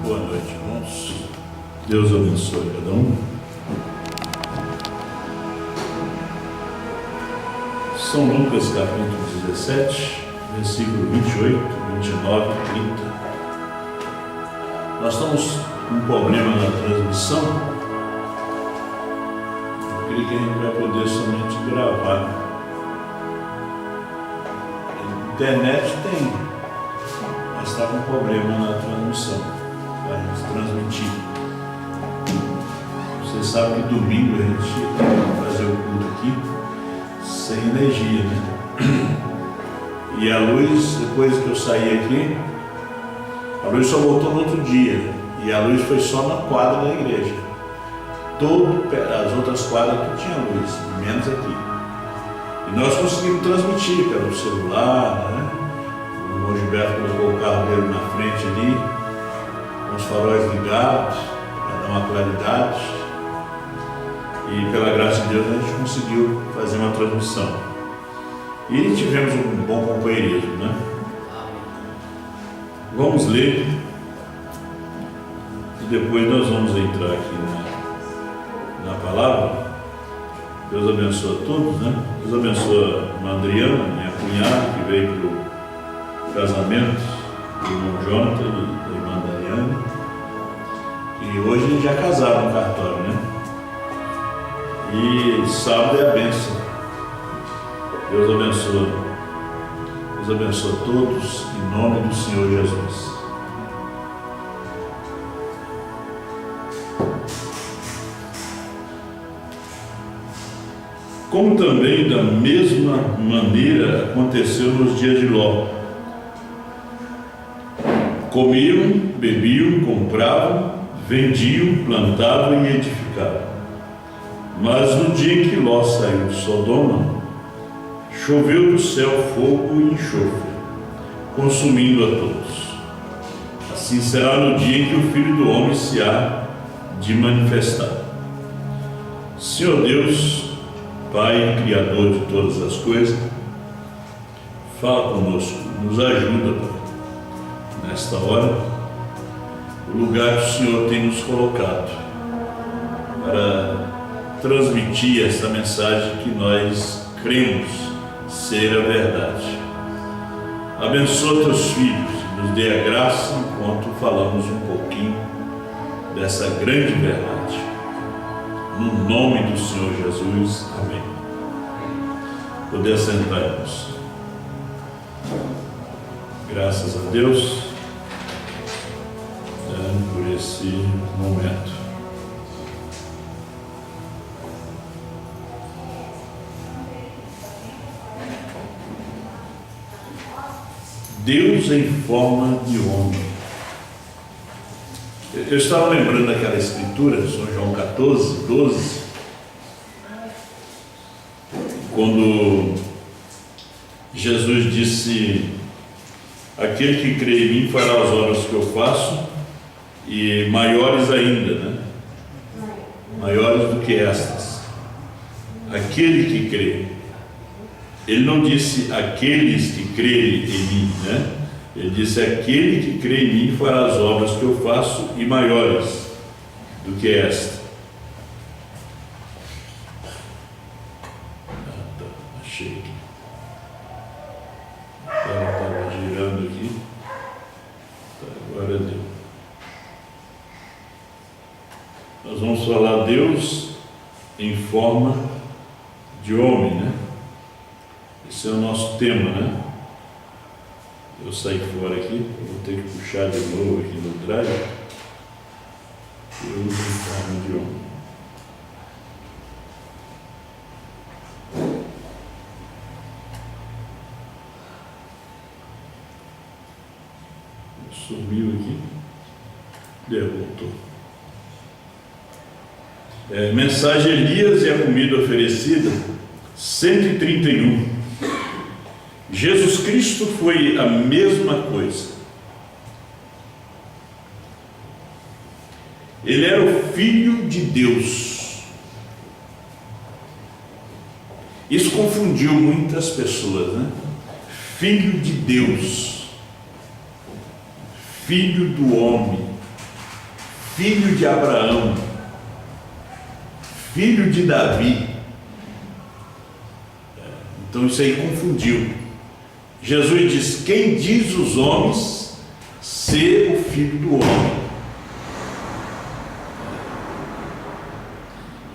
Boa noite, irmãos. Deus abençoe cada um. São Lucas, capítulo 17, versículo 28, 29 e 30. Nós estamos com um problema na transmissão. Eu creio que a gente vai poder somente gravar. A internet tem, mas está com problema na transmissão, para a gente transmitir. Você sabe que domingo a gente vai fazer o culto aqui sem energia, né? E a luz, depois que eu saí aqui, a luz só voltou no outro dia. E a luz foi só na quadra da igreja. As outras quadras não tinha luz, menos aqui. E nós conseguimos transmitir pelo celular, né? O irmão Gilberto colocou o carro dele na frente ali, com os faróis ligados, para dar uma claridade. E pela graça de Deus a gente conseguiu fazer uma transmissão. E tivemos um bom companheirismo, né? Vamos ler e depois nós vamos entrar aqui na palavra. Deus abençoe a todos, né? Deus abençoe a irmã Adriana, minha cunhada, que veio para o casamento do irmão Jonathan e da irmã Dariane. E hoje eles já casaram no cartório, né? E sábado é a bênção. Deus abençoe. Deus abençoe a todos, em nome do Senhor Jesus. Como também da mesma maneira aconteceu nos dias de Ló. Comiam, bebiam, compravam, vendiam, plantavam e edificavam. Mas no dia em que Ló saiu de Sodoma, choveu do céu fogo e enxofre, consumindo a todos. Assim será no dia em que o Filho do Homem se há de manifestar. Senhor Deus, Pai, Criador de todas as coisas, fala conosco, nos ajuda, Pai, nesta hora, o lugar que o Senhor tem nos colocado, para transmitir esta mensagem que nós cremos ser a verdade. Abençoa teus filhos, nos dê a graça enquanto falamos um pouquinho dessa grande verdade. No nome do Senhor Jesus, amém. Poder sentar-nos. Graças a Deus por esse momento. Deus em forma de homem. Eu estava lembrando daquela escritura, São João 14, 12, quando Jesus disse: aquele que crê em mim fará as obras que eu faço, e maiores ainda, né? Maiores do que estas. Aquele que crê. Ele não disse aqueles que crerem em mim, né? Ele disse aquele que crê em mim fará as obras que eu faço e maiores do que esta. Achei aqui. Ela estava girando aqui. Agora deu. Nós vamos falar Deus em forma de homem, né? Esse é o nosso tema, né? Eu saí fora aqui, vou ter que puxar de novo aqui no drive. Deus em forma de homem. Sumiu aqui. Voltou. Mensagem Elias e a comida oferecida, 131. Jesus Cristo foi a mesma coisa. Ele era o Filho de Deus. Isso confundiu muitas pessoas, né? Filho de Deus, Filho do homem, filho de Abraão, filho de Davi. Então isso aí confundiu. Jesus diz: quem diz os homens ser o filho do homem?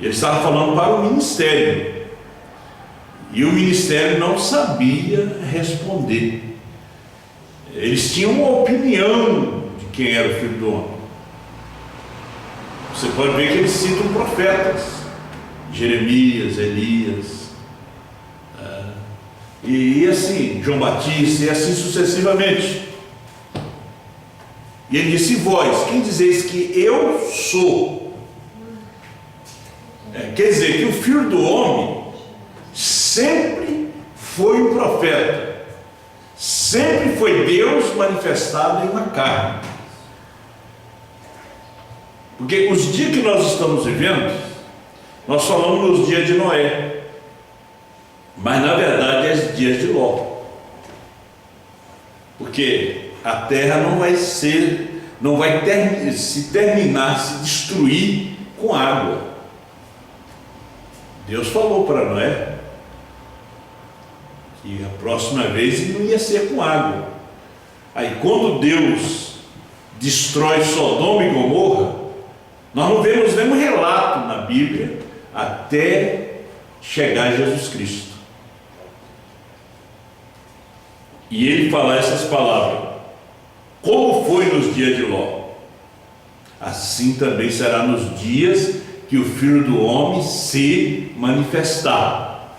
Ele estava falando para o ministério, e o ministério não sabia responder. Eles tinham uma opinião de quem era o filho do homem. Você pode ver que eles citam profetas, Jeremias, Elias, e assim, João Batista, e assim sucessivamente. E ele disse: vós, quem dizeis que eu sou? Quer dizer que o filho do homem sempre foi um profeta, sempre foi Deus manifestado em uma carne. Porque os dias que nós estamos vivendo, nós falamos nos dias de Noé, mas na verdade é os dias de Ló. Porque a terra não vai se terminar, se destruir com água. Deus falou para Noé que a próxima vez não ia ser com água. Aí quando Deus destrói Sodoma e Gomorra, nós não vemos nenhum relato na Bíblia até chegar Jesus Cristo. E ele fala essas palavras: como foi nos dias de Ló, assim também será nos dias que o Filho do Homem se manifestar.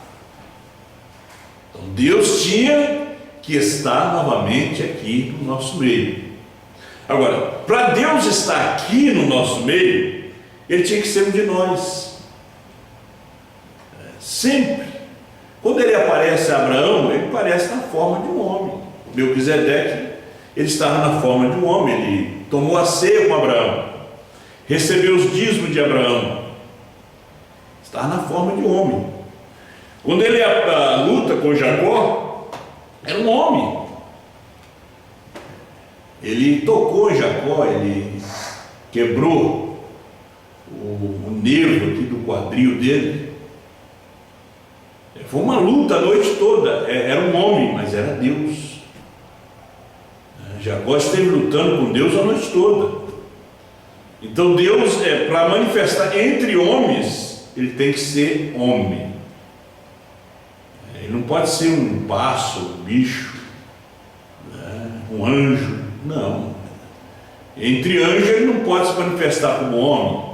Então Deus tinha que estar novamente aqui no nosso meio. Agora, para Deus estar aqui no nosso meio, Ele tinha que ser um de nós. Sempre. Quando Ele aparece a Abraão, Ele aparece na forma de um homem. Melquisedeque, ele estava na forma de um homem. Ele tomou a ceia com Abraão, recebeu os dízimos de Abraão, estava na forma de um homem. Quando ele luta com Jacó, era um homem. Ele tocou em Jacó, ele quebrou o nervo aqui do quadril dele. Foi uma luta a noite toda. Era um homem, mas era Deus. Jacó esteve lutando com Deus a noite toda. Então Deus, para manifestar entre homens, Ele tem que ser homem. Ele não pode ser um pássaro, um bicho, um anjo. Não. Entre anjos Ele não pode se manifestar como homem.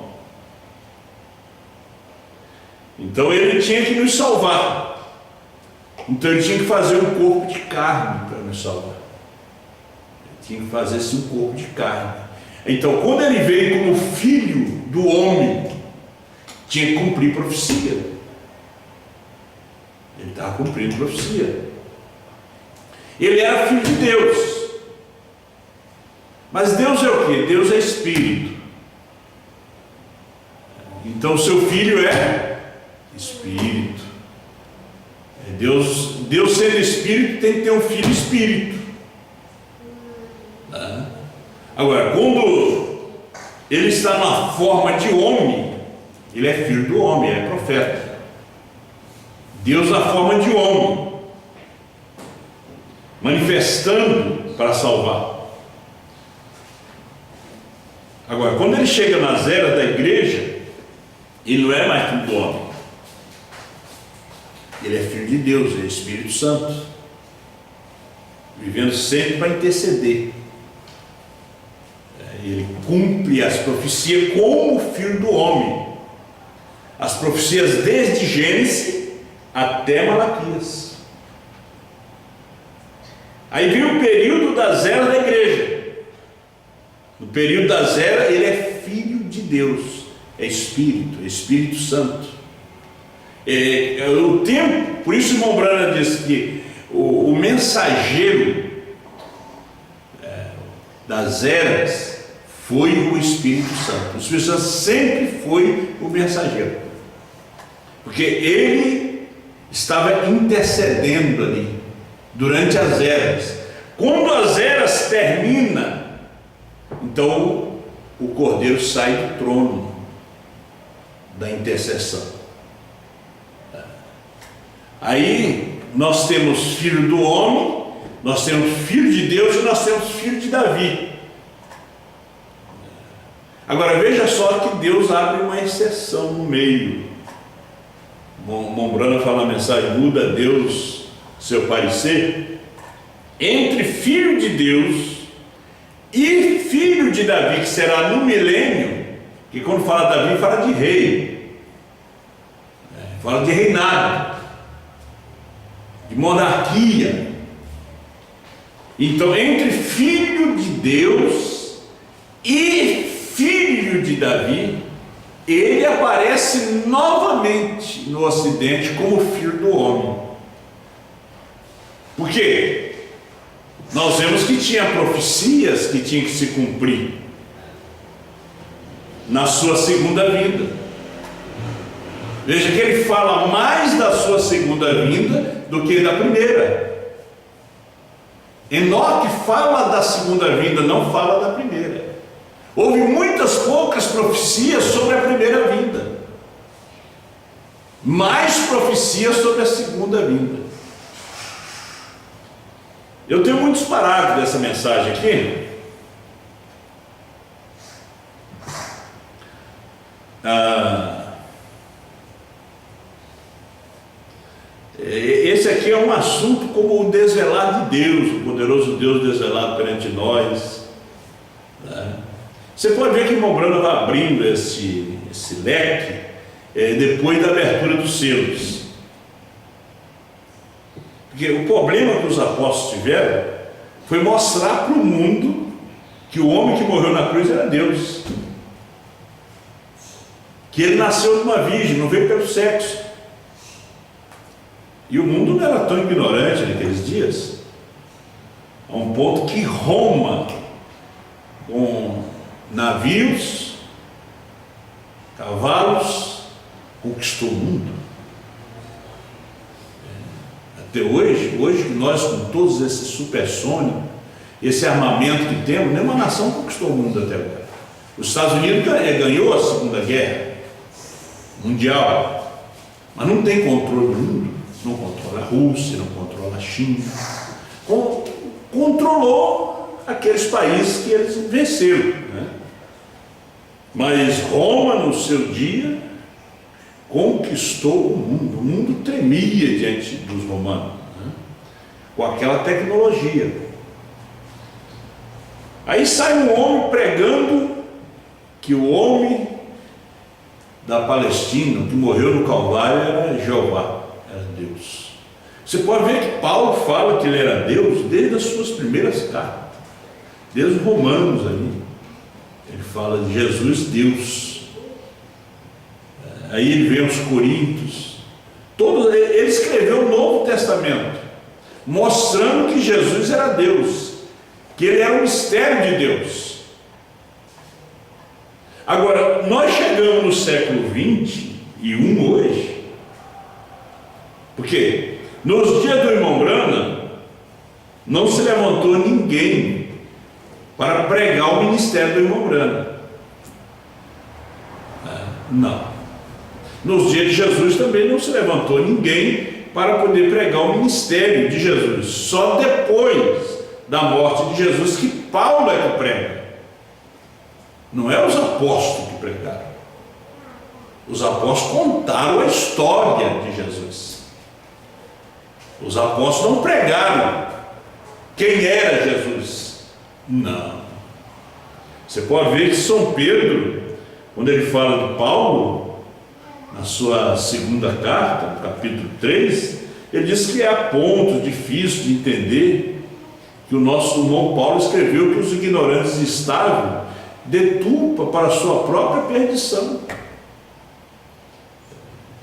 Então Ele tinha que nos salvar. Então Ele tinha que fazer um corpo de carne para nos salvar. Tinha que fazer-se um corpo de carne. Então, quando ele veio como filho do homem, tinha que cumprir profecia. Ele estava cumprindo profecia. Ele era filho de Deus. Mas Deus é o quê? Deus é Espírito. Então, o seu filho é Espírito. Deus sendo Espírito, tem que ter um filho Espírito. Agora, quando ele está na forma de homem, ele é filho do homem, é profeta. Deus na forma de homem, manifestando para salvar. Agora, quando ele chega nas eras da igreja, ele não é mais filho do homem. Ele é filho de Deus, é Espírito Santo, vivendo sempre para interceder. Ele cumpre as profecias como filho do homem. As profecias desde Gênesis até Malaquias. Aí vem o período das eras da igreja. No período das eras, ele é filho de Deus, é Espírito Santo. O tempo, por isso o irmão Branham diz que o mensageiro das eras foi o Espírito Santo. O Espírito Santo sempre foi o mensageiro, porque ele estava intercedendo ali durante as eras. Quando as eras terminam, então o Cordeiro sai do trono da intercessão. Aí nós temos filho do homem, nós temos filho de Deus e nós temos filho de Davi. Agora veja só que Deus abre uma exceção no meio. Mombrana fala na mensagem: muda Deus seu parecer? Entre filho de Deus e filho de Davi, que será no milênio, que quando fala Davi, fala de rei, fala de reinado, de monarquia. Então, entre filho de Deus e filho de Davi, ele aparece novamente no Ocidente como filho do homem. Por quê? Nós vemos que tinha profecias que tinham que se cumprir na sua segunda vinda. Veja que ele fala mais da sua segunda vinda do que da primeira. Enoque fala da segunda vinda, não fala da primeira. Houve muitas poucas profecias sobre a primeira vinda, mais profecias sobre a segunda vinda. Eu tenho muitos parágrafos dessa mensagem aqui. Esse aqui é um assunto como o desvelar de Deus, o poderoso Deus desvelado perante nós. Você pode ver que Mombrana vai abrindo esse leque depois da abertura dos selos. Porque o problema que os apóstolos tiveram foi mostrar para o mundo que o homem que morreu na cruz era Deus, que ele nasceu de uma virgem, não veio pelo sexo. E o mundo não era tão ignorante naqueles dias, a um ponto que Roma, com navios, cavalos, conquistou o mundo. Até hoje nós, com todos esses supersônicos, esse armamento que temos, nenhuma nação conquistou o mundo até agora. Os Estados Unidos ganhou a Segunda Guerra Mundial, mas não tem controle do mundo, não controla a Rússia, não controla a China, controlou aqueles países que eles venceram, né? Mas Roma, no seu dia, conquistou o mundo tremia diante dos romanos, né? Com aquela tecnologia. Aí sai um homem pregando que o homem da Palestina, que morreu no Calvário, era Jeová, era Deus. Você pode ver que Paulo fala que ele era Deus desde as suas primeiras cartas, desde os Romanos ali. Ele fala de Jesus, Deus. Aí ele vê os Coríntios. Ele escreveu o Novo Testamento, mostrando que Jesus era Deus, que ele era um mistério de Deus. Agora, nós chegamos no século 21 hoje, porque nos dias do irmão Brana não se levantou ninguém para pregar o ministério do irmão Brana. Não. Nos dias de Jesus também não se levantou ninguém para poder pregar o ministério de Jesus. Só depois da morte de Jesus que Paulo é que prega. Não é os apóstolos que pregaram. Os apóstolos contaram a história de Jesus. Os apóstolos não pregaram quem era Jesus. Não. Você pode ver que São Pedro, quando ele fala de Paulo, na sua segunda carta, no capítulo 3, ele diz que há pontos difíceis de entender, que o nosso irmão Paulo escreveu que os ignorantes estavam deturpa para a sua própria perdição.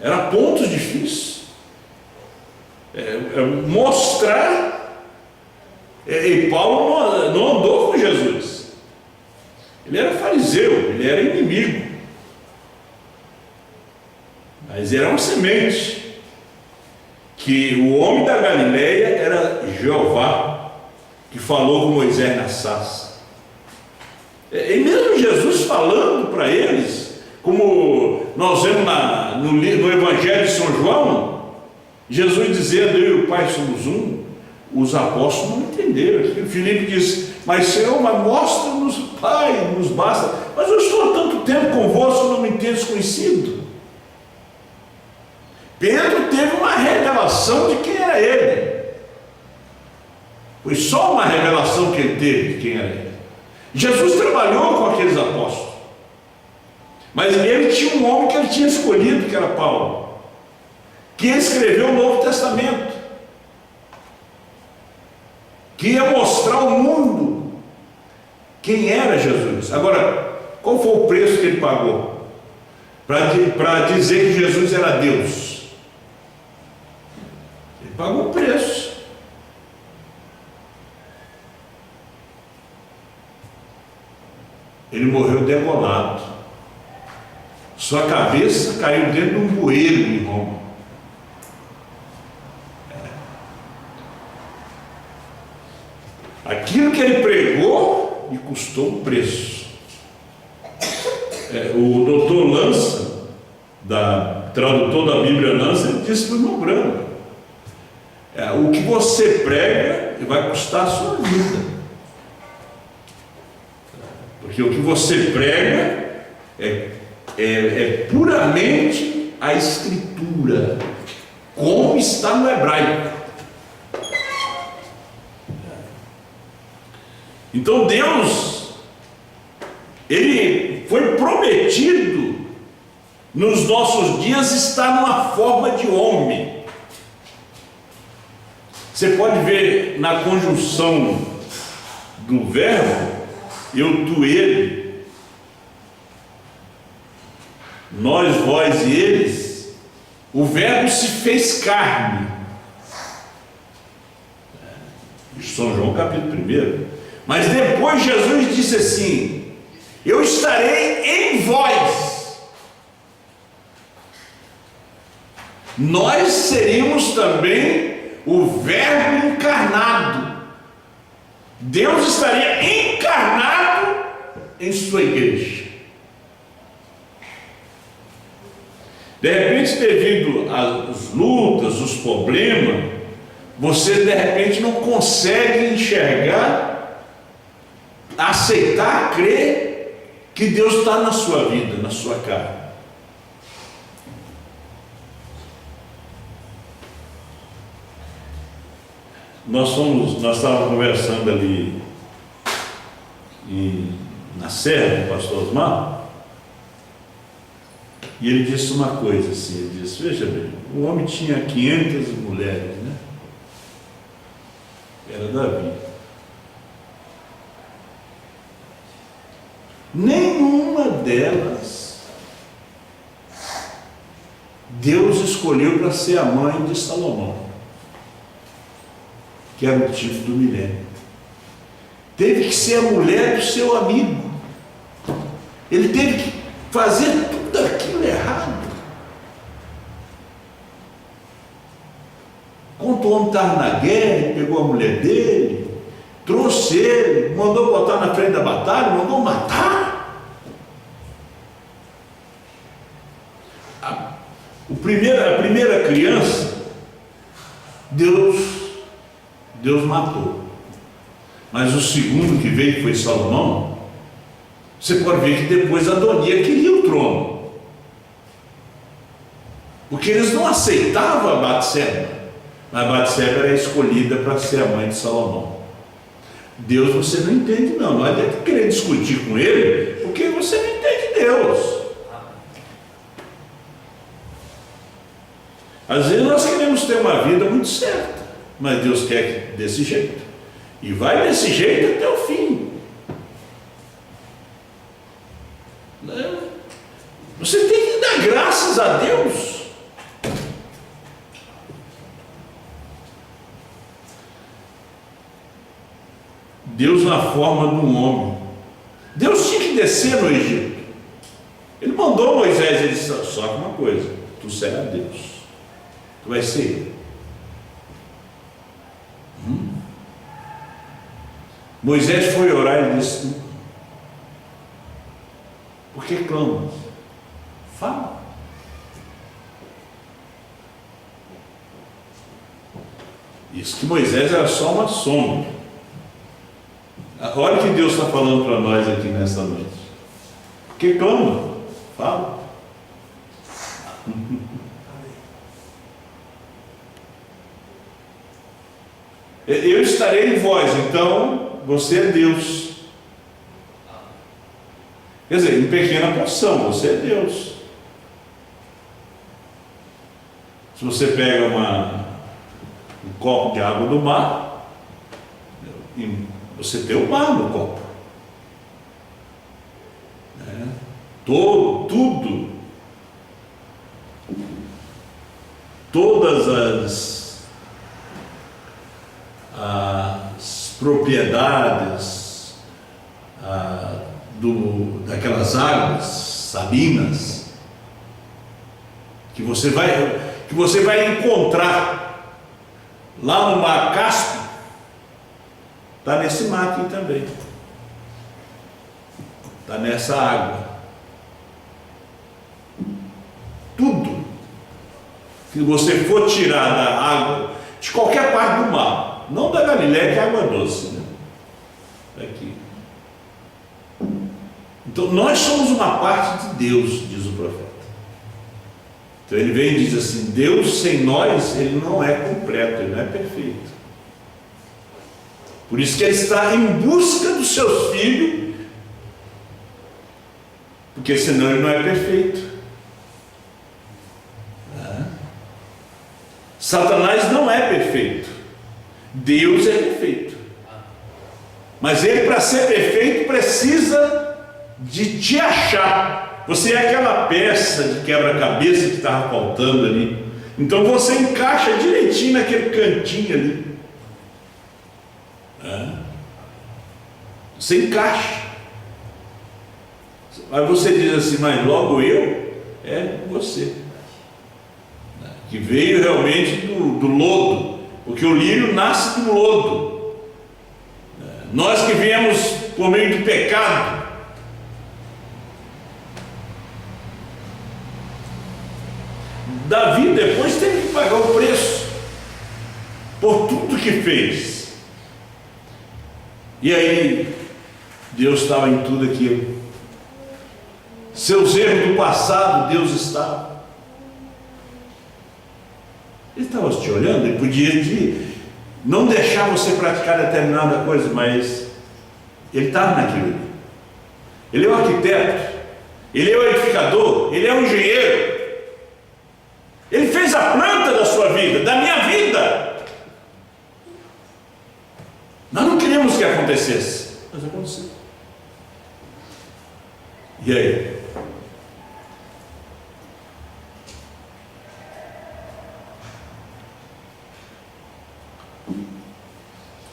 Era pontos difíceis. Mostrar. E Paulo não andou com Jesus. Ele era fariseu, ele era inimigo. Mas era uma semente. Que o homem da Galileia era Jeová, que falou com Moisés na sarça. E mesmo Jesus falando para eles, como nós vemos no Evangelho de São João, Jesus dizendo: eu e o Pai somos um. Os apóstolos não entenderam. Filipe disse: mas Senhor, mas mostra-nos o Pai, nos basta. Mas eu estou há tanto tempo convosco, não me tenho desconhecido. Pedro teve uma revelação de quem era ele. Foi só uma revelação que ele teve de quem era ele. Jesus trabalhou com aqueles apóstolos, mas ele tinha um homem que ele tinha escolhido, que era Paulo, que escreveu o Novo Testamento, que ia mostrar ao mundo quem era Jesus. Agora, qual foi o preço que ele pagou para dizer que Jesus era Deus? Ele pagou o preço. Ele morreu degolado. Sua cabeça caiu dentro de um bueiro em Roma. Aquilo que ele pregou lhe custou um preço. O doutor Lança, tradutor da Bíblia Lança, ele disse para o irmão Branco: o que você prega vai custar a sua vida. Porque o que você prega é puramente a Escritura, como está no hebraico. Então Deus, Ele foi prometido nos nossos dias estar numa forma de homem. Você pode ver na conjunção do verbo eu, tu, ele, nós, vós e eles, o verbo se fez carne. São João capítulo 1. Mas depois Jesus disse assim: eu estarei em vós. Nós seríamos também o verbo encarnado. Deus estaria encarnado em sua igreja. De repente, devido às lutas, os problemas, você de repente não consegue enxergar, aceitar, crer que Deus está na sua vida, na sua carne. Nós estávamos conversando ali na Serra, com o pastor Osmar, e ele disse uma coisa assim, ele disse: veja bem, o homem tinha 500 mulheres, né? Era Davi. Nenhuma delas Deus escolheu para ser a mãe de Salomão, que era o tipo do milênio. Teve que ser a mulher do seu amigo. Ele teve que fazer tudo aquilo errado. Quando o homem estava na guerra, ele pegou a mulher dele, trouxe ele, mandou botar na frente da batalha, mandou matar. A primeira criança, Deus matou. Mas o segundo que veio, foi Salomão, você pode ver que depois Adonia queria o trono, porque eles não aceitavam a Batseba, mas Batseba era escolhida para ser a mãe de Salomão. Deus você não entende não adianta querer discutir com ele, porque você não entende Deus. Às vezes nós queremos ter uma vida muito certa, mas Deus quer desse jeito, e vai desse jeito até o fim. Você tem que dar graças a Deus. Deus na forma de um homem. Deus tinha que descer no Egito. Ele mandou Moisés, ele disse: só que uma coisa, tu serás Deus, tu vais ser ele. Moisés foi orar e disse: Por que clamas? Fala. Isso que Moisés era só uma sombra. Olha o que Deus está falando para nós aqui nesta noite. Por que clama? Fala. Eu estarei em vós, então você é Deus. Quer dizer, em pequena porção, você é Deus. Se você pega um copo de água do mar, você tem o mar no copo. Tudo, todas as propriedades daquelas águas salinas que você vai encontrar lá no Mar Cáspio, está nesse mar aqui também, está nessa água. Tudo que você for tirar da água de qualquer parte do mar, não da Galileia, que é água doce, né? Aqui. Então nós somos uma parte de Deus, diz o profeta. Então ele vem e diz assim: Deus sem nós, ele não é completo, ele não é perfeito. Por isso que ele está em busca dos seus filhos, porque senão ele não é perfeito. Satanás não é perfeito, Deus é perfeito, mas ele, para ser perfeito, precisa de te achar. Você é aquela peça de quebra-cabeça que estava faltando ali, então você encaixa direitinho naquele cantinho ali. Você encaixa. Mas você diz assim: mas logo eu? É você, que veio realmente do lodo, porque o lírio nasce do lodo. Nós que viemos por meio do pecado, Davi depois teve que pagar o preço por tudo que fez. E aí Deus estava em tudo aquilo. Seus erros do passado, Deus estava. Ele estava te olhando, ele podia não deixar você praticar determinada coisa, mas ele estava naquilo. Ele é o arquiteto, ele é o edificador, ele é o engenheiro. Ele fez a planta da sua vida, da minha vida. Nós não queríamos que acontecesse, mas aconteceu. E aí?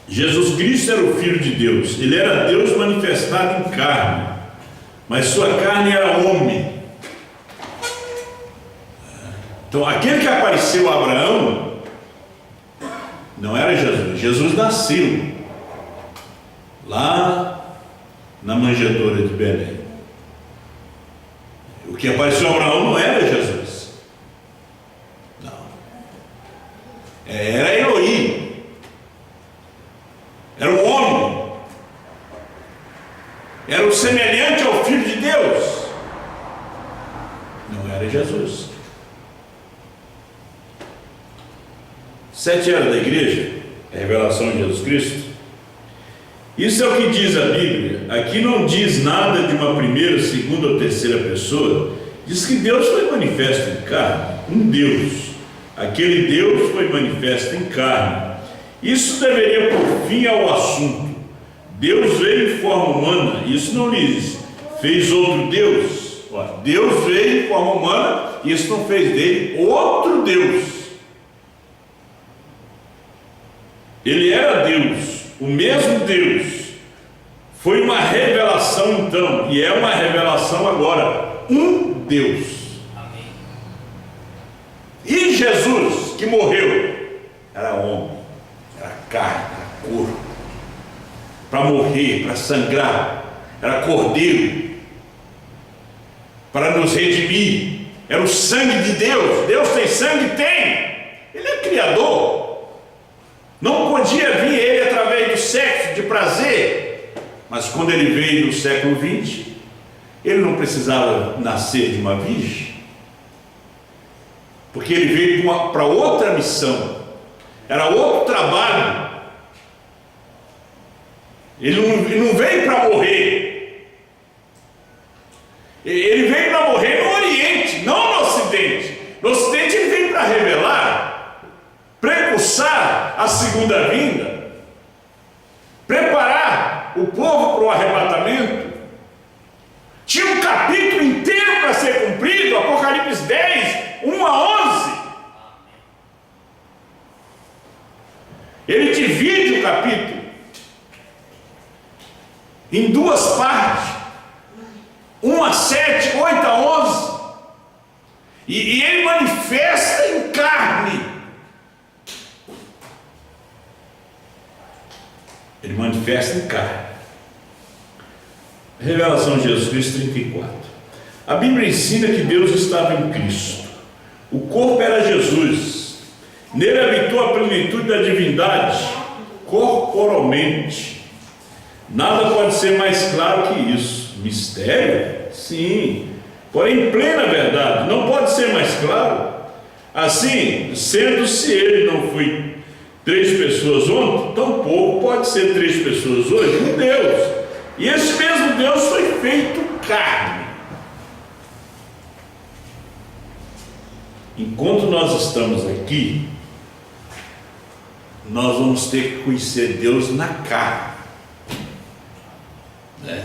Jesus Cristo era o Filho de Deus, ele era Deus manifestado em carne, mas sua carne era homem. Então aquele que apareceu a Abraão não era Jesus. Jesus nasceu lá na manjedoura de Belém. O que apareceu a Abraão não era Jesus, não, era Elohim. Era um homem, era o semelhante ao Filho de Deus, não era Jesus. 7 eras da igreja, a revelação de Jesus Cristo. Isso é o que diz a Bíblia. Aqui não diz nada de uma primeira, segunda ou terceira pessoa. Diz que Deus foi manifesto em carne, um Deus. Aquele Deus foi manifesto em carne. Isso deveria pôr fim ao assunto. Deus veio em forma humana. Isso não diz fez outro Deus. Deus veio em forma humana. Isso não fez dele outro Deus. Ele era Deus, o mesmo Deus. Foi uma revelação então, e é uma revelação agora, um Deus. Amém. E Jesus, que morreu, era homem, era carne, era corpo, para morrer, para sangrar, era cordeiro. para nos redimir. Era o sangue de Deus. Deus tem sangue? Tem. Ele é criador. Não podia vir ele através do sexo, de prazer. Mas quando ele veio no século XX, ele não precisava nascer de uma virgem, porque ele veio para outra missão. Era outro trabalho. Ele não veio para morrer. Ele veio para morrer no Oriente, não no Ocidente. No Ocidente ele veio para revelar, precursar a segunda vinda, preparar o povo para o arrebatamento. Tinha um capítulo inteiro para ser cumprido, Apocalipse 10, 1 a 11. Ele divide o capítulo em duas partes, 1 a 7, 8 a 11, e ele manifesta em carne. Ele manifesta em carne. Revelação de Jesus Cristo 34. A Bíblia ensina que Deus estava em Cristo. O corpo era Jesus. Nele habitou a plenitude da divindade, corporalmente. Nada pode ser mais claro que isso. Mistério? Sim. Porém, plena verdade. Não pode ser mais claro. Assim, sendo-se ele não foi 3 pessoas ontem, tampouco pode ser 3 pessoas hoje, um Deus. E esse mesmo Deus foi feito carne. Enquanto nós estamos aqui, nós vamos ter que conhecer Deus na carne.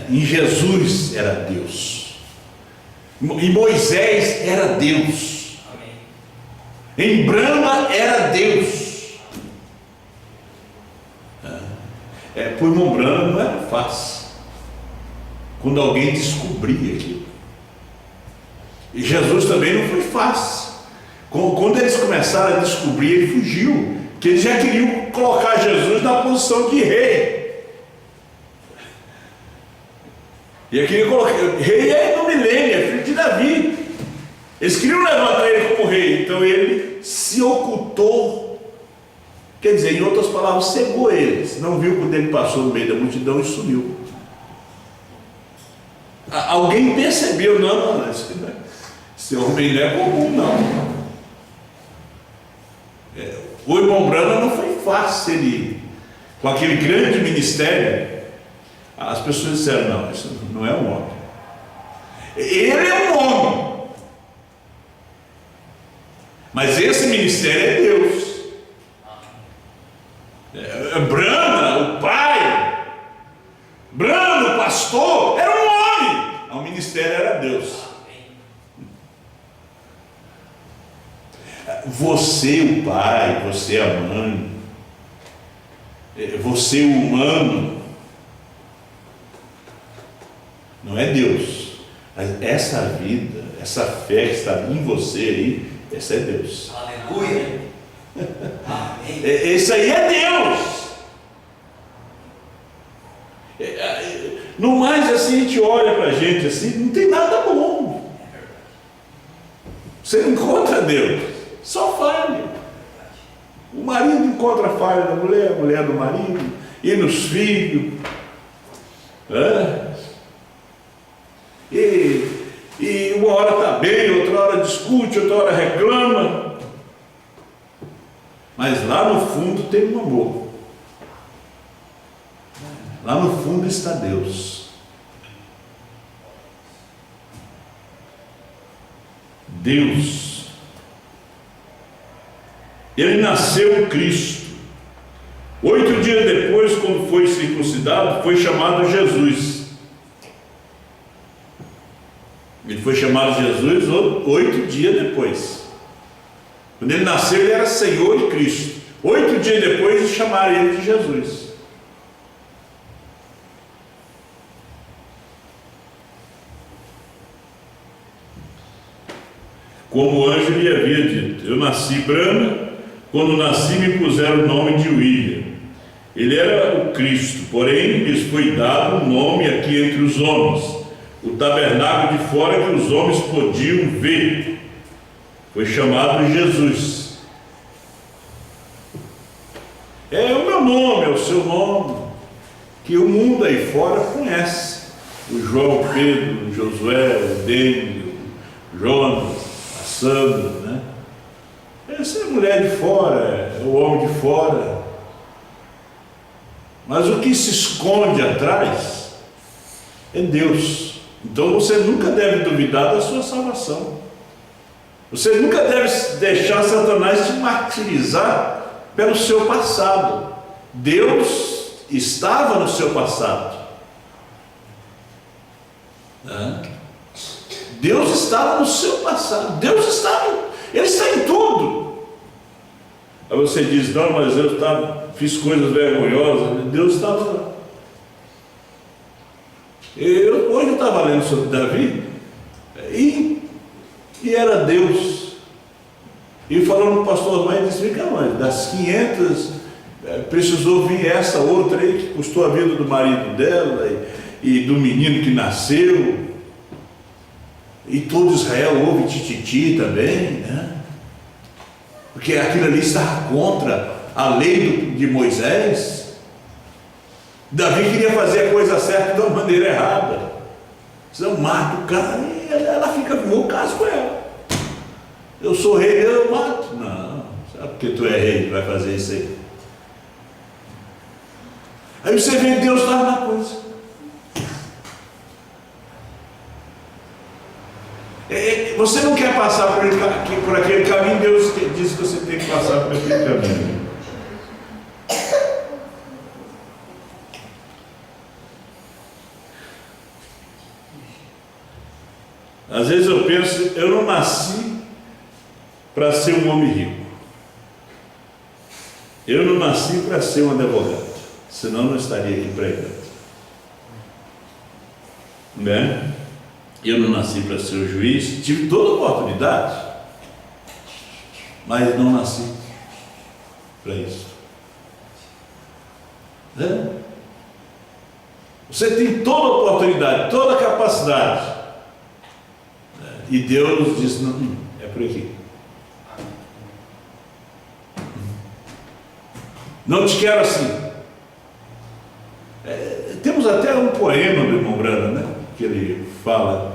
Em Jesus era Deus. Em Moisés era Deus. Em Brahma era Deus. Por irmão Brahma não era fácil quando alguém descobria aquilo. E Jesus também não foi fácil. Quando eles começaram a descobrir, ele fugiu, porque eles já queriam colocar Jesus na posição de rei. E eu queria colocar, rei é no milênio, é filho de Davi. Eles queriam levantar ele como rei, então ele se ocultou. Quer dizer, em outras palavras, cegou eles. Não viu quando ele passou no meio da multidão e sumiu. Alguém percebeu, não, esse homem não é comum, não. O irmão Brana não foi fácil ele, com aquele grande ministério. As pessoas disseram, não, isso não é um homem. Ele é um homem. Mas esse ministério é Deus. Brana, o pai, Brana, o pastor, era um homem. O ministério era Deus. Você, o pai, você, a mãe, você, o humano, não é Deus. Mas essa vida, essa fé que está em você aí, essa é Deus. Aleluia. Amém. Esse aí é Deus. No mais, assim, a gente olha para a gente assim, não tem nada bom. Você não encontra Deus, só falha. O marido encontra a falha da mulher, a mulher do marido, e nos filhos. E uma hora está bem, outra hora discute, outra hora reclama. Mas lá no fundo tem um amor. Lá no fundo está Deus. Deus. Ele nasceu em Cristo. 8 dias depois, quando foi circuncidado, foi chamado Jesus. Ele foi chamado Jesus 8 dias depois. Quando ele nasceu, ele era Senhor e Cristo. 8 dias depois, chamaram ele de Jesus. Como o anjo lhe havia dito, eu nasci Brana, quando nasci me puseram o nome de William. Ele era o Cristo, porém lhes foi dado um nome aqui entre os homens, o tabernáculo de fora que os homens podiam ver. Foi chamado Jesus. É o meu nome, é o seu nome, que o mundo aí fora conhece. O João, o Pedro, o Josué, o Dênio, o Jonas, a Sandra, né? Essa é a mulher de fora, é o homem de fora. Mas o que se esconde atrás é Deus. Então você nunca deve duvidar da sua salvação. Você nunca deve deixar Satanás te martirizar pelo seu passado. Deus estava no seu passado. Deus estava no seu passado. Deus estava, Ele está em tudo. Aí você diz, não, mas eu fiz coisas vergonhosas. Deus estava lá. Hoje eu estava lendo sobre Davi e era Deus. E falando com o pastor Osmar, disse, vem cá, mãe, das 500 precisou vir essa outra aí que custou a vida do marido dela e do menino que nasceu, e todo Israel ouve tititi também, né? Porque aquilo ali estava contra a lei de Moisés. Davi queria fazer a coisa certa de uma maneira errada. Senão mata o cara e ela fica, vou caso com ela. Eu sou rei, eu mato. Não, sabe porque tu é rei, vai fazer isso aí. Aí você vê que Deus estava na coisa. Você não quer passar por aquele caminho, Deus diz que você tem que passar por aquele caminho. Às vezes eu penso, eu não nasci para ser um homem rico. Eu não nasci para ser um advogado, senão eu não estaria aqui pregando. Né? Eu não nasci para ser um juiz, tive toda a oportunidade, mas não nasci para isso. Né? Você tem toda a oportunidade, toda a capacidade, e Deus diz, não, é por aqui. Não te quero assim. Temos até um poema do irmão Brana, né? Que ele fala,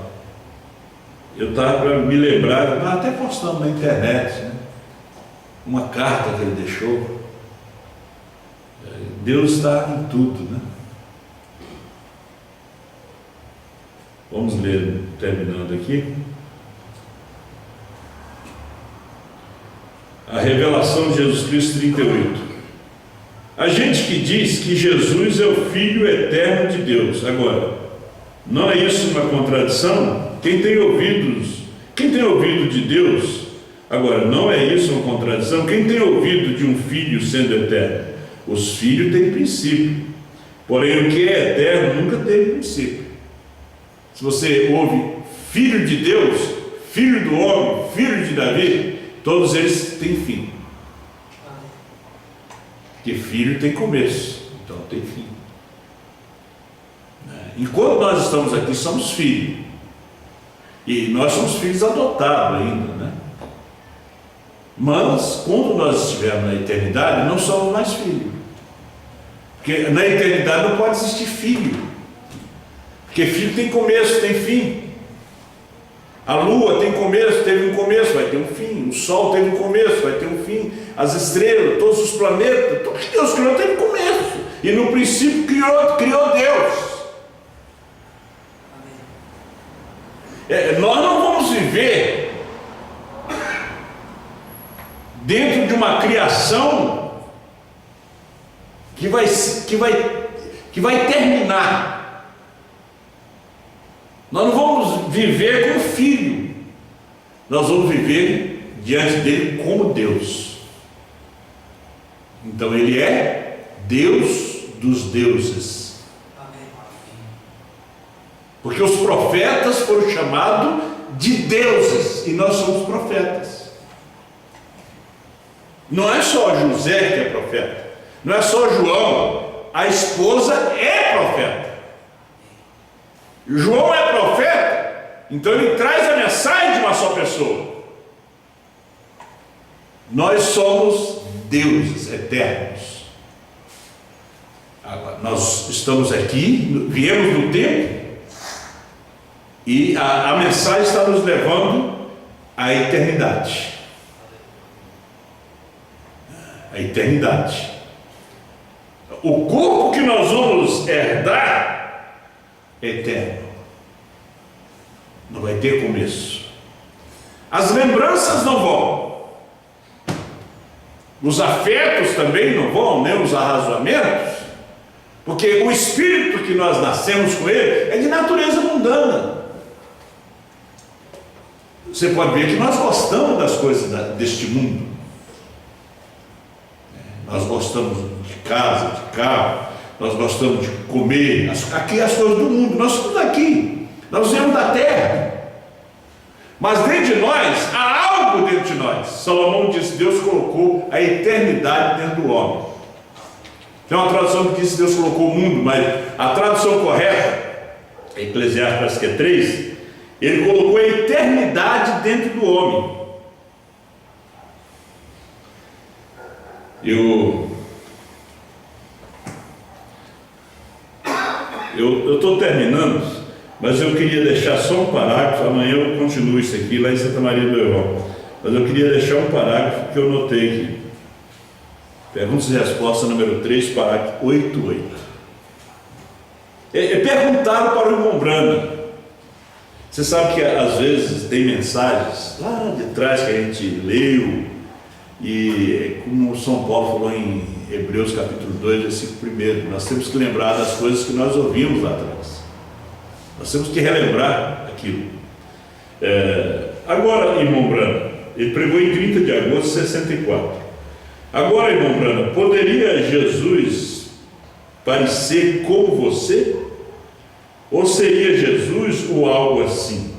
eu estava para me lembrar, estava até postando na internet, né? Uma carta que ele deixou. Deus está em tudo, né? Vamos ler, terminando aqui. A revelação de Jesus Cristo 38. A gente que diz que Jesus é o Filho eterno de Deus. Agora, não é isso uma contradição? Quem tem ouvido de Deus, agora, não é isso uma contradição? Quem tem ouvido de um filho sendo eterno? Os filhos têm princípio, porém o que é eterno nunca teve princípio. Se você ouve filho de Deus, filho do homem, filho de Davi, todos eles têm fim. Porque filho tem começo, então tem fim. Enquanto nós estamos aqui, somos filhos. E nós somos filhos adotados ainda, né? Mas, quando nós estivermos na eternidade, não somos mais filhos. Porque na eternidade não pode existir filho. Porque filho tem começo, tem fim. A lua tem começo, teve um começo, vai ter um fim. O sol teve um começo, vai ter um fim. As estrelas, todos os planetas, tudo que Deus criou teve começo. E no princípio criou Deus. Nós não vamos viver dentro de uma criação que vai terminar. Nós não vamos viver como filho, nós vamos viver diante dele como Deus. Então ele é Deus dos deuses. Porque os profetas foram chamados de deuses e nós somos profetas. Não é só José que é profeta, não é só João, a esposa é profeta. João é profeta Então ele traz a mensagem de uma só pessoa. Nós somos deuses eternos. Agora, nós estamos aqui, viemos do tempo, e a mensagem está nos levando à eternidade. A eternidade. O corpo que nós vamos herdar é eterno. Não vai ter começo. As lembranças não vão. Os afetos também não vão, nem os arrazoamentos. Porque o espírito que nós nascemos com ele é de natureza mundana. Você pode ver que nós gostamos das coisas deste mundo. Nós gostamos de casa, de carro, nós gostamos de comer, aqui as coisas do mundo, nós estamos aqui, nós viemos da terra. Mas dentro de nós, há algo dentro de nós. Salomão disse, Deus colocou a eternidade dentro do homem. Tem uma tradução que diz que Deus colocou o mundo, mas a tradução correta, Eclesiastes parece que é 3, ele colocou a eternidade dentro do homem. Eu estou terminando, mas eu queria deixar só um parágrafo. Amanhã eu continuo isso aqui lá em Santa Maria do Heron, mas eu queria deixar um parágrafo que eu notei aqui. Perguntas e respostas número 3, parágrafo 88. Perguntaram para o irmão Brana. Você sabe que às vezes tem mensagens lá de trás que a gente leu, e como São Paulo falou em Hebreus capítulo 2, versículo 1, nós temos que lembrar das coisas que nós ouvimos lá atrás. Nós temos que relembrar aquilo. Agora, irmão Brana, ele pregou em 30 de agosto de 64. Agora, irmão Brana, poderia Jesus parecer como você? Ou seria Jesus ou algo assim?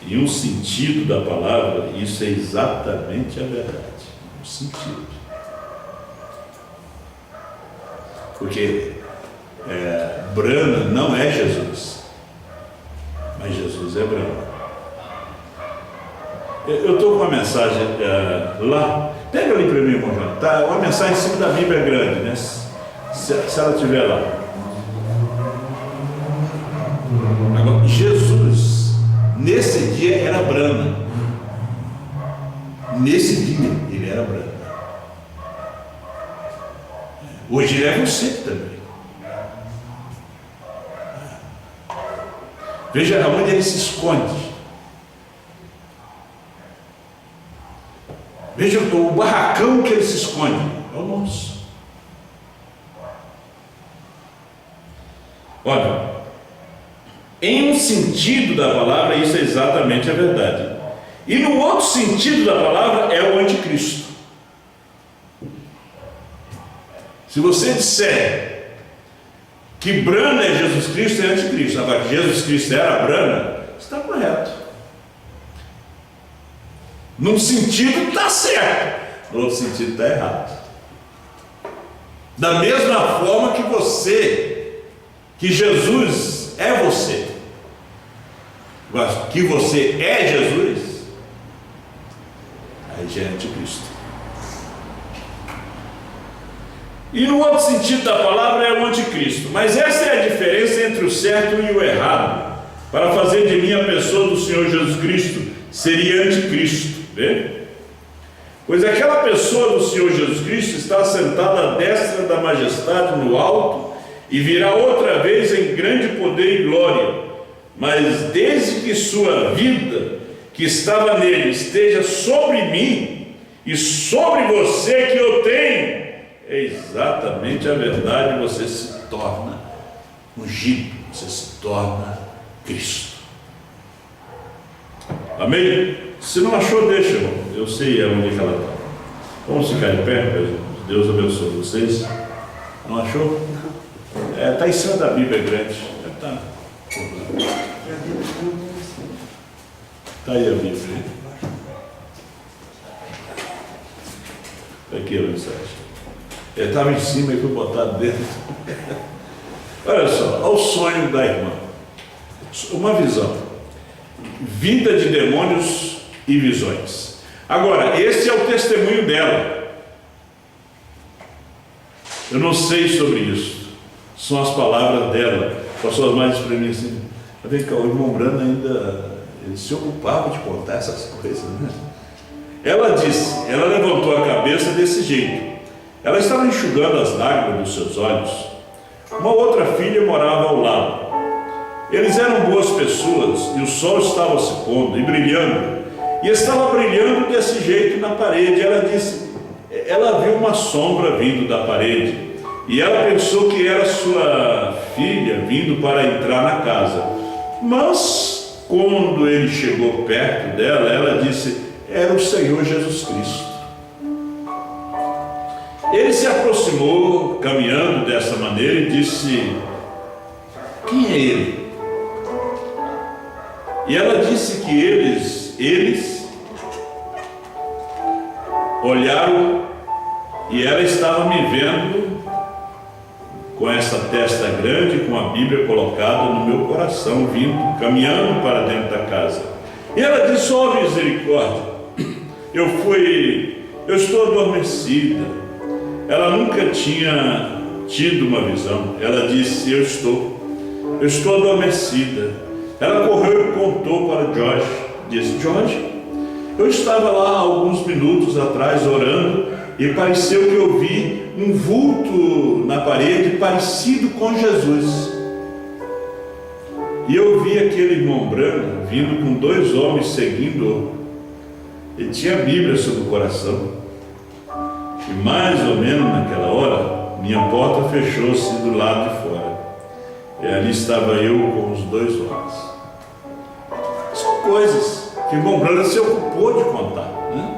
Em um sentido da palavra, isso é exatamente a verdade. Um sentido. Porque Brana não é Jesus, mas Jesus é Brana. Eu estou com uma mensagem lá. Pega ali para mim, irmão João. Tá, uma mensagem em cima da Bíblia grande, né? Se ela estiver lá. Agora, Jesus, nesse dia, era Brana. Nesse dia, ele era Brana. Hoje ele é você também. Veja aonde ele se esconde. Veja o barracão que ele se esconde. É o nosso. Olha, em um sentido da palavra, isso é exatamente a verdade. E no outro sentido da palavra, é o anticristo. Se você disser que Brana é Jesus Cristo, é anticristo. Agora, que Jesus Cristo era Brana, está correto. Num sentido está certo, no outro sentido está errado. Da mesma forma que Jesus é você. Agora, que você é Jesus, aí já é anticristo. E no outro sentido da palavra é o anticristo. Mas essa é a diferença entre o certo e o errado. Para fazer de mim a pessoa do Senhor Jesus Cristo, seria anticristo. Vê? Pois aquela pessoa do Senhor Jesus Cristo está sentada à destra da majestade no alto, e virá outra vez em grande poder e glória. Mas desde que sua vida, que estava nele, esteja sobre mim e sobre você que eu tenho, é exatamente a verdade. Você se torna ungido, você se torna Cristo. Amém? Se não achou, deixa, irmão. Eu sei aonde ela está. Vamos ficar de pé, Deus abençoe vocês. Não achou? Está em cima da Bíblia grande. Está aí a Bíblia. Aqui a mensagem. Estava em cima e foi botado dentro. Olha só, ao sonho da irmã. Uma visão. Vida de demônios e visões. Agora, esse é o testemunho dela. Eu não sei sobre isso. São as palavras dela. Pastor mais para mim assim, vem cá, o irmão Brando ainda ele se ocupava de contar essas coisas, né? Ela disse, ela levantou a cabeça desse jeito. Ela estava enxugando as lágrimas dos seus olhos. Uma outra filha morava ao lado. Eles eram boas pessoas e o sol estava se pondo e brilhando. E estava brilhando desse jeito na parede. Ela disse, ela viu uma sombra vindo da parede. E ela pensou que era sua filha vindo para entrar na casa. Mas, quando ele chegou perto dela, ela disse, era o Senhor Jesus Cristo. Ele se aproximou, caminhando dessa maneira, e disse, quem é ele? E ela disse que eles olharam e ela estava me vendo com essa testa grande, com a Bíblia colocada no meu coração, vindo, caminhando para dentro da casa. E ela disse, ó misericórdia, eu estou adormecida. Ela nunca tinha tido uma visão. Ela disse, eu estou adormecida. Ela correu e contou para Jorge. Disse, Jorge, eu estava lá alguns minutos atrás orando e pareceu que eu vi um vulto na parede parecido com Jesus. E eu vi aquele irmão branco vindo com 2 homens seguindo. Ele tinha a Bíblia sob o coração. E mais ou menos naquela hora, minha porta fechou-se do lado de fora. E ali estava eu com os 2 homens. São coisas que o irmão Brando se ocupou de contar, né?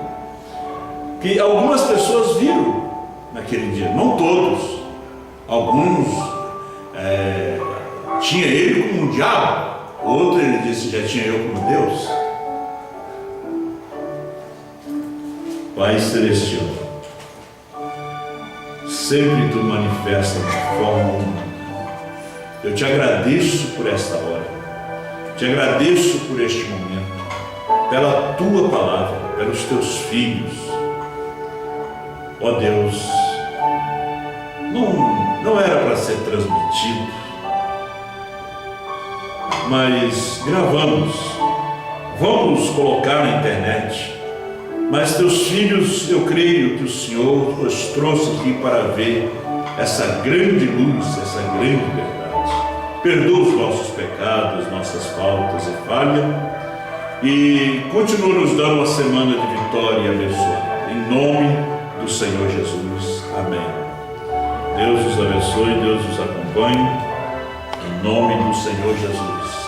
Que algumas pessoas viram naquele dia, não todos. Alguns tinha ele como um diabo, outro ele disse já tinha eu como Deus. Pai Celestial, sempre tu manifesta de forma humana. Eu te agradeço por esta hora, te agradeço por este momento, pela tua palavra, pelos teus filhos. Ó Deus, não era para ser transmitido, mas gravamos, vamos colocar na internet. Mas teus filhos, eu creio que o Senhor os trouxe aqui para ver essa grande luz, essa grande verdade. Perdoa os nossos pecados, nossas faltas e falhas, e continua nos dando uma semana de vitória e abençoada. Em nome do Senhor Jesus. Amém. Deus os abençoe, Deus os acompanhe. Em nome do Senhor Jesus.